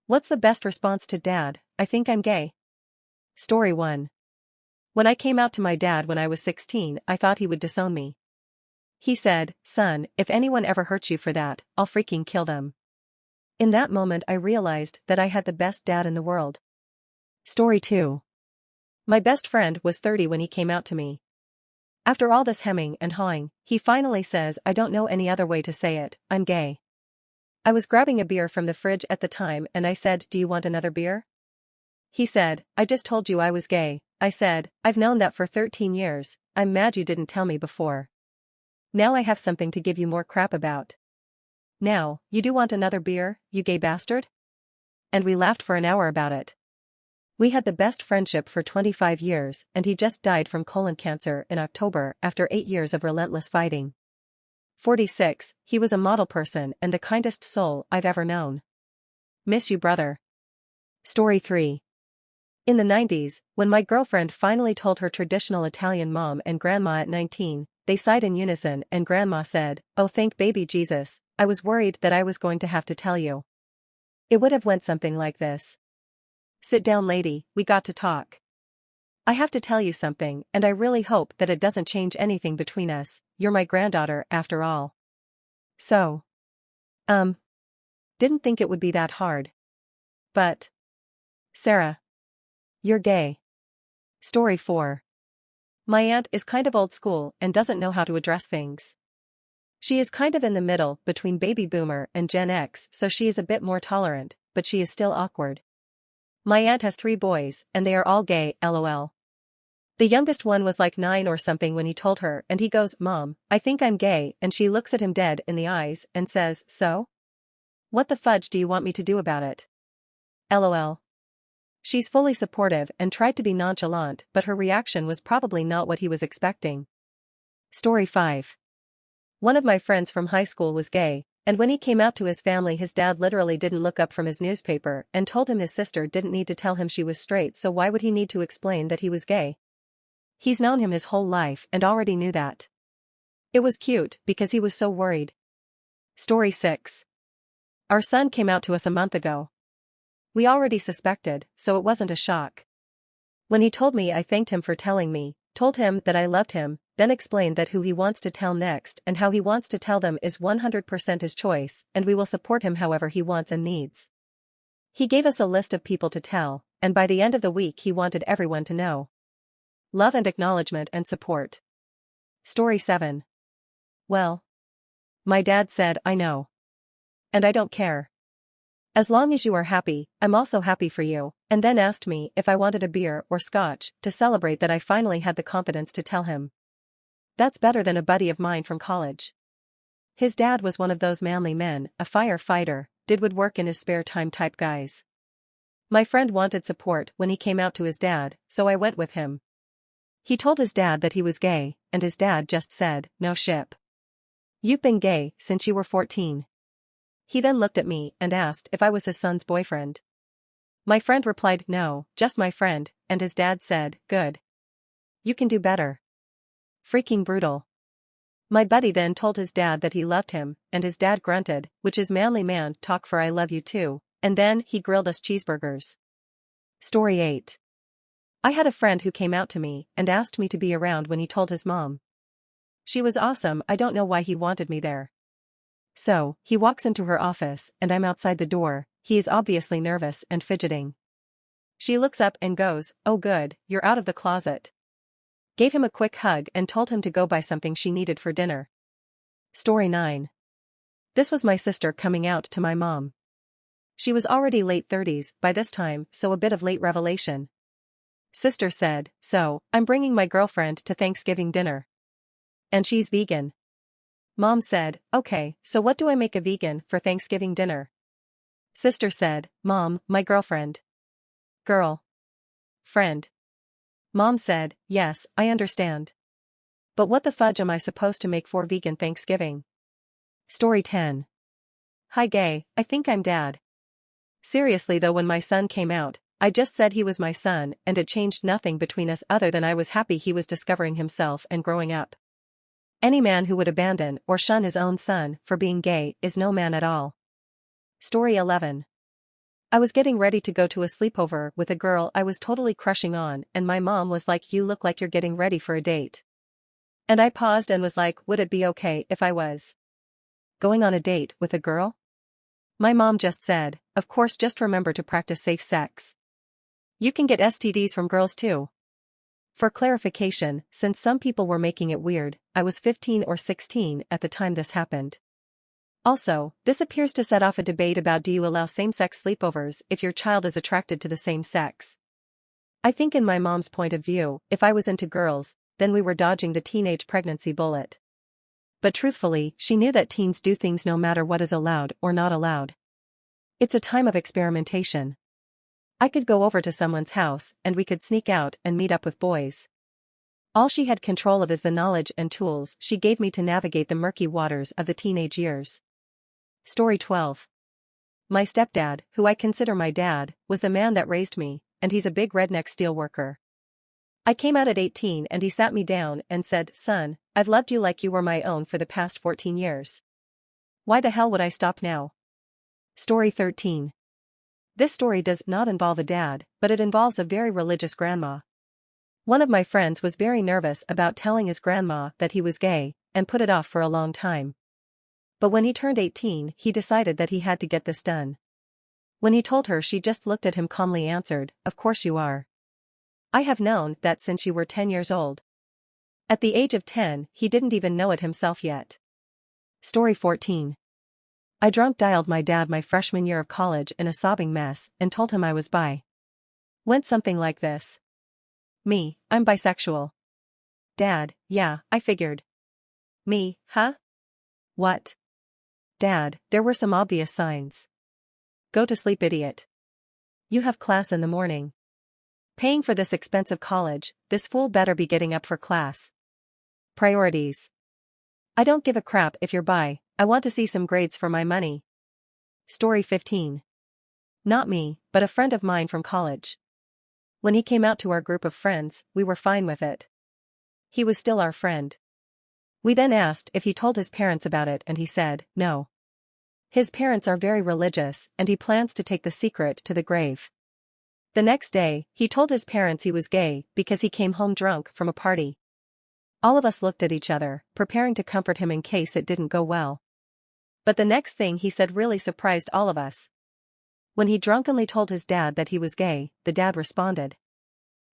What's the best response to dad, I think I'm gay? Story 1. When I came out to my dad when I was 16, I thought he would disown me. He said, "Son, if anyone ever hurts you for that, I'll freaking kill them." In that moment I realized that I had the best dad in the world. Story 2. My best friend was 30 when he came out to me. After all this hemming and hawing, he finally says, "I don't know any other way to say it, I'm gay." I was grabbing a beer from the fridge at the time and I said, "Do you want another beer?" He said, "I just told you I was gay." I said, "I've known that for 13 years, I'm mad you didn't tell me before. Now I have something to give you more crap about. Now, you do want another beer, you gay bastard?" And we laughed for an hour about it. We had the best friendship for 25 years and he just died from colon cancer in October after 8 years of relentless fighting. 46, he was a model person and the kindest soul I've ever known. Miss you, brother. Story 3. In the 90s, when my girlfriend finally told her traditional Italian mom and grandma at 19, they sighed in unison and grandma said, "Oh thank baby Jesus, I was worried that I was going to have to tell you." It would have went something like this. "Sit down lady, we got to talk. I have to tell you something and I really hope that it doesn't change anything between us, you're my granddaughter after all." So. Didn't think it would be that hard. But. Sarah. You're gay. Story 4. My aunt is kind of old school and doesn't know how to address things. She is kind of in the middle between baby boomer and Gen X, so she is a bit more tolerant, but she is still awkward. My aunt has 3 boys and they are all gay, lol. The youngest one was like 9 or something when he told her and he goes, "Mom, I think I'm gay," and she looks at him dead in the eyes and says, "So? What the fudge do you want me to do about it?" lol. She's fully supportive and tried to be nonchalant, but her reaction was probably not what he was expecting. Story 5. One of my friends from high school was gay, and when he came out to his family his dad literally didn't look up from his newspaper and told him his sister didn't need to tell him she was straight, so why would he need to explain that he was gay? He's known him his whole life and already knew that. It was cute because he was so worried. Story 6. Our son came out to us a month ago. We already suspected, so it wasn't a shock. When he told me I thanked him for telling me, told him that I loved him, then explained that who he wants to tell next and how he wants to tell them is 100% his choice and we will support him however he wants and needs. He gave us a list of people to tell, and by the end of the week he wanted everyone to know. Love and acknowledgement and support. Story 7. Well. My dad said, "I know. And I don't care. As long as you are happy, I'm also happy for you," and then asked me if I wanted a beer or scotch to celebrate that I finally had the confidence to tell him. That's better than a buddy of mine from college. His dad was one of those manly men, a firefighter, did woodwork in his spare time type guys. My friend wanted support when he came out to his dad, so I went with him. He told his dad that he was gay, and his dad just said, "No ship. You've been gay since you were 14. He then looked at me and asked if I was his son's boyfriend. My friend replied, "No, just my friend," and his dad said, "Good. You can do better." Freaking brutal. My buddy then told his dad that he loved him, and his dad grunted, which is manly man talk for "I love you too," and then he grilled us cheeseburgers. Story 8. I had a friend who came out to me and asked me to be around when he told his mom. She was awesome, I don't know why he wanted me there. So, he walks into her office and I'm outside the door, he is obviously nervous and fidgeting. She looks up and goes, "Oh good, you're out of the closet." Gave him a quick hug and told him to go buy something she needed for dinner. Story 9. This was my sister coming out to my mom. She was already late 30s by this time, so a bit of late revelation. Sister said, "So, I'm bringing my girlfriend to Thanksgiving dinner. And she's vegan." Mom said, "Okay, so what do I make a vegan for Thanksgiving dinner?" Sister said, "Mom, my girlfriend." Girl. Friend. Mom said, "Yes, I understand. But what the fudge am I supposed to make for vegan Thanksgiving?" Story 10. Hi gay, I think I'm dad. Seriously though, when my son came out, I just said he was my son and it changed nothing between us other than I was happy he was discovering himself and growing up. Any man who would abandon or shun his own son for being gay is no man at all. Story 11. I was getting ready to go to a sleepover with a girl I was totally crushing on, and my mom was like, "You look like you're getting ready for a date." And I paused and was like, "Would it be okay if I was going on a date with a girl?" My mom just said, "Of course, just remember to practice safe sex. You can get STDs from girls too." For clarification, since some people were making it weird, I was 15 or 16 at the time this happened. Also, this appears to set off a debate about, do you allow same-sex sleepovers if your child is attracted to the same sex? I think in my mom's point of view, if I was into girls, then we were dodging the teenage pregnancy bullet. But truthfully, she knew that teens do things no matter what is allowed or not allowed. It's a time of experimentation. I could go over to someone's house and we could sneak out and meet up with boys. All she had control of is the knowledge and tools she gave me to navigate the murky waters of the teenage years. Story 12. My stepdad, who I consider my dad, was the man that raised me, and he's a big redneck steelworker. I came out at 18 and he sat me down and said, "Son, I've loved you like you were my own for the past 14 years. Why the hell would I stop now?" Story 13. This story does not involve a dad, but it involves a very religious grandma. One of my friends was very nervous about telling his grandma that he was gay, and put it off for a long time. But when he turned 18, he decided that he had to get this done. When he told her, she just looked at him calmly, answered, "Of course you are. I have known that since you were 10 years old." At the age of 10, he didn't even know it himself yet. Story 14. I drunk dialed my dad my freshman year of college in a sobbing mess and told him I was bi. Went something like this. "Me, I'm bisexual." "Dad, yeah, I figured." "Me, huh? What?" "Dad, there were some obvious signs." "Go to sleep, idiot. You have class in the morning. Paying for this expensive college, this fool better be getting up for class." Priorities. I don't give a crap if you're bi, I want to see some grades for my money. Story 15. Not me, but a friend of mine from college. When he came out to our group of friends, we were fine with it. He was still our friend. We then asked if he told his parents about it and he said, no. His parents are very religious and he plans to take the secret to the grave. The next day, he told his parents he was gay because he came home drunk from a party. All of us looked at each other, preparing to comfort him in case it didn't go well. But the next thing he said really surprised all of us. When he drunkenly told his dad that he was gay, the dad responded,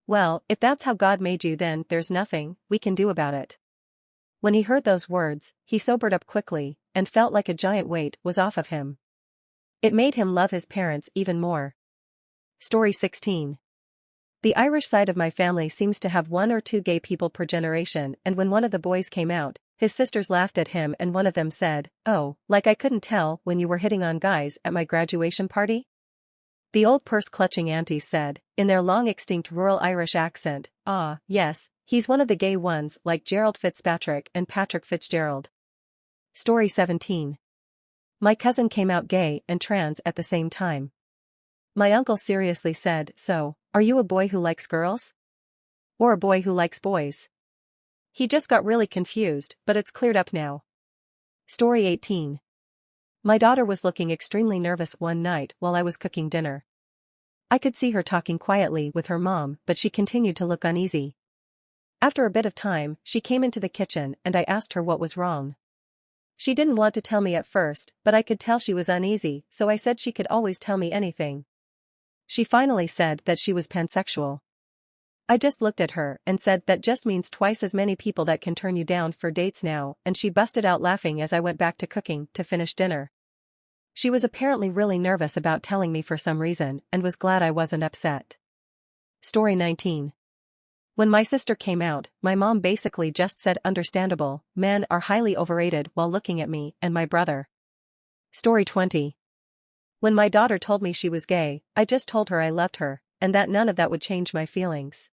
"Well, if that's how God made you, then there's nothing we can do about it." When he heard those words, he sobered up quickly, and felt like a giant weight was off of him. It made him love his parents even more. Story 16. The Irish side of my family seems to have 1 or 2 gay people per generation, and when one of the boys came out, his sisters laughed at him and one of them said, "Oh, like I couldn't tell when you were hitting on guys at my graduation party?" The old purse-clutching aunties said, in their long-extinct rural Irish accent, "Ah, yes, he's one of the gay ones like Gerald Fitzpatrick and Patrick Fitzgerald." Story 17. My cousin came out gay and trans at the same time. My uncle seriously said, "So, are you a boy who likes girls? Or a boy who likes boys?" He just got really confused, but it's cleared up now. Story 18. My daughter was looking extremely nervous one night while I was cooking dinner. I could see her talking quietly with her mom, but she continued to look uneasy. After a bit of time, she came into the kitchen and I asked her what was wrong. She didn't want to tell me at first, but I could tell she was uneasy, so I said she could always tell me anything. She finally said that she was pansexual. I just looked at her and said that just means twice as many people that can turn you down for dates now, and she busted out laughing as I went back to cooking to finish dinner. She was apparently really nervous about telling me for some reason and was glad I wasn't upset. Story 19. When my sister came out, my mom basically just said, "Understandable, men are highly overrated," while looking at me and my brother. Story 20. When my daughter told me she was gay, I just told her I loved her, and that none of that would change my feelings.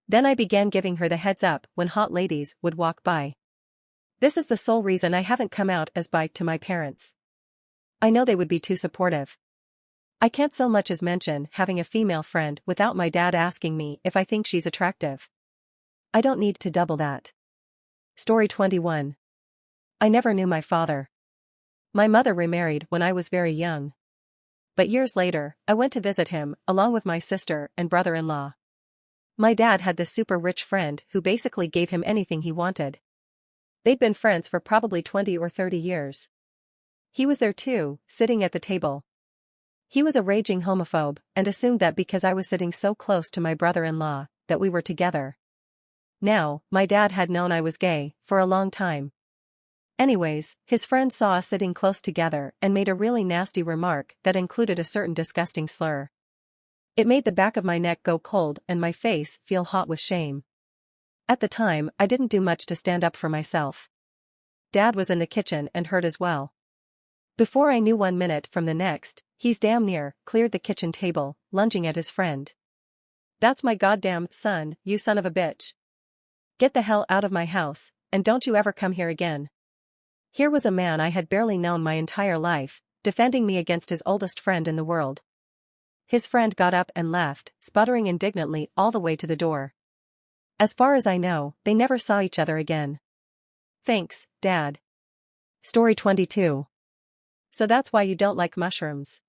Then I began giving her the heads up when hot ladies would walk by. This is the sole reason I haven't come out as bi to my parents. I know they would be too supportive. I can't so much as mention having a female friend without my dad asking me if I think she's attractive. I don't need to double that. Story 21. I never knew my father. My mother remarried when I was very young. But years later, I went to visit him, along with my sister and brother-in-law. My dad had this super rich friend who basically gave him anything he wanted. They'd been friends for probably 20 or 30 years. He was there too, sitting at the table. He was a raging homophobe and assumed that because I was sitting so close to my brother-in-law, that we were together. Now, my dad had known I was gay for a long time. Anyways, his friend saw us sitting close together and made a really nasty remark that included a certain disgusting slur. It made the back of my neck go cold and my face feel hot with shame. At the time, I didn't do much to stand up for myself. Dad was in the kitchen and heard as well. Before I knew 1 minute from the next, he's damn near cleared the kitchen table, lunging at his friend. "That's my goddamn son, you son of a bitch. Get the hell out of my house, and don't you ever come here again." Here was a man I had barely known my entire life, defending me against his oldest friend in the world. His friend got up and left, sputtering indignantly all the way to the door. As far as I know, they never saw each other again. Thanks, Dad. Story 22. So that's why you don't like mushrooms.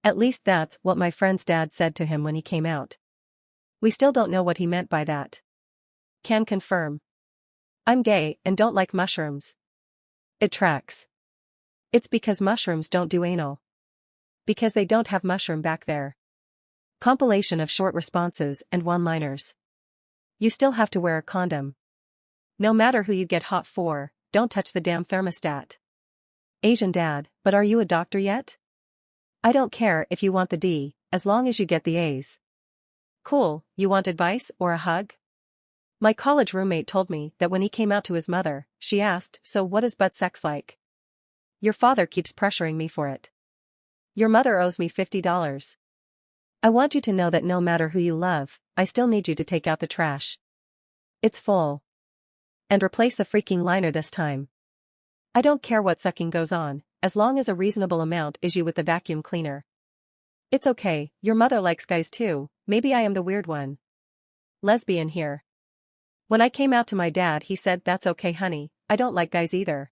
At least that's what my friend's dad said to him when he came out. We still don't know what he meant by that. Can confirm. I'm gay and don't like mushrooms. It tracks. It's because mushrooms don't do anal. Because they don't have mushroom back there. Compilation of short responses and one-liners. You still have to wear a condom. No matter who you get hot for, don't touch the damn thermostat. Asian dad, but are you a doctor yet? I don't care if you want the D, as long as you get the A's. Cool, you want advice or a hug? My college roommate told me that when he came out to his mother, she asked, "So what is butt sex like?" Your father keeps pressuring me for it. Your mother owes me $50. I want you to know that no matter who you love, I still need you to take out the trash. It's full. And replace the freaking liner this time. I don't care what sucking goes on, as long as a reasonable amount is you with the vacuum cleaner. It's okay, your mother likes guys too, maybe I am the weird one. Lesbian here. When I came out to my dad he said, "That's okay honey, I don't like guys either."